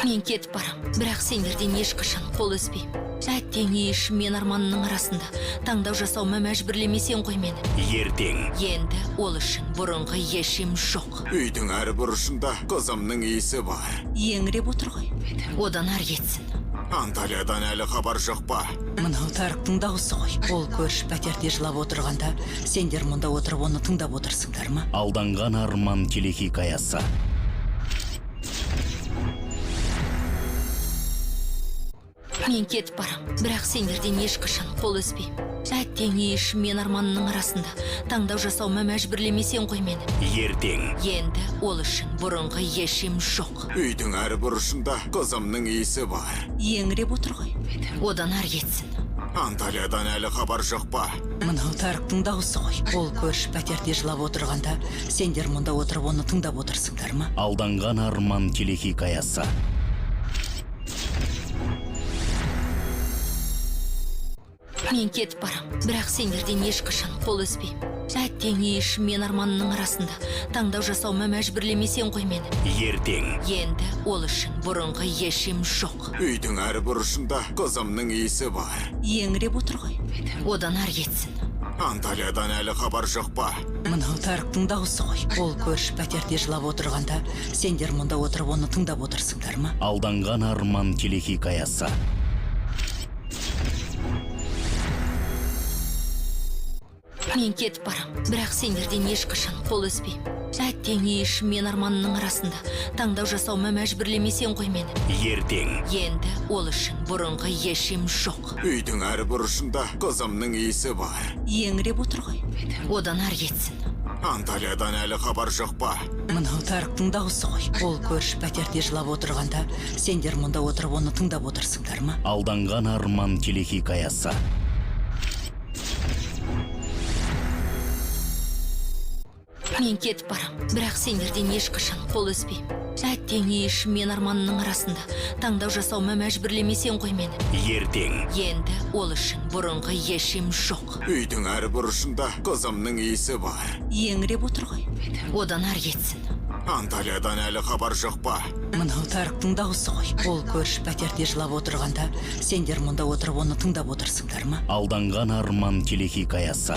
Мен кетіп барам, бірақ сендерден ешқашан қол үзбеймін. Әттең еш мен арманның арасында таңдау жасауыма мәжбүрлемесең ғой мені. Ертең. Енді ол үшін бұрынғы ешім жоқ. Үйдің әр бұрышында қызымның иісі бар. Еңіреп отыр ғой. Одан ар кетсін. Анталиядан әлі хабар жоқ па? Мынау Тарықтың дауысы ғой. Ол көрші пәтерде жылап отырғанда, сендер мұнда отырып оны тыңдап отырсыңдар ма? Алданған арман телехикаясы. Мен кетіп барам, бірақ сендерден ешқашан қол үзбеймін. Әттең еш мен арманның арасында таңдау жасауыма мәжбүрлемесең ғой мені. Ертең. Енді ол үшін бұрынғы ешім жоқ. Үйдің әр бұрышында қызымның иісі бар. Еңіреп отыр ғой. Одан ар кетсін. Анталиядан әлі хабар жоқ па? Мынау Тарықтың дауысы ғой. Ол көрші пәтерде жылап отырғанда, сендер мұнда отырып оны тыңдап отырсыңдар ма? Алданған арман телехикаясы. Мен кетіп барам, бірақ сендерден ешқашан қол үзбеймін. Әттең еш мен арманның арасында таңдау жасауыма мәжбүрлемесең ғой мені. Ертең. Енді ол үшін бұрынғы ешім жоқ. Үйдің әр бұрышында қызымның иісі бар. Еңіреп отыр ғой. Одан ар кетсін. Анталиядан әлі хабар жоқ па? Мынау Тарықтың дауысы ғой. Ол көрші пәтерде жылап отырғанда, сендер мұнда отырып оны тыңдап отырсыңдар ма? Алданған арман телехикаясы. Мен кетіп барам, бірақ сендерден ешқашан қол үзбеймін. Әттең еш мен арманның арасында таңдау жасауыма мәжбүрлемесең ғой мені. Ертең. Енді ол үшін бұрынғы ешім жоқ. Үйдің әр бұрышында қызымның иісі бар. Еңіреп отыр ғой. Одан ар кетсін. Анталиядан әлі хабар жоқ па? Мынау Тарықтың дауысы ғой. Ол көрші пәтерде жылап отырғанда, сендер мұнда отырып оны тыңдап отырсыңдар ма? Алданған арман телехикаясы. Мен кетіп барам, бірақ сендерден ешқашан қол үзбеймін. Әттең еш мен арманның арасында таңдау жасауыма мәжбүрлемесең ғой мені. Ертең. Енді ол үшін бұрынғы ешім жоқ. Үйдің әр бұрышында қызымның иісі бар. Еңіреп отыр ғой. Одан ар кетсін. Анталиядан әлі хабар жоқ па? Мынау Тарықтың дауысы ғой. Ол көрші пәтерде жылап отырғанда, сендер мұнда отырып оны тыңдап отырсыңдар ма? Алданған арман телехикаясы.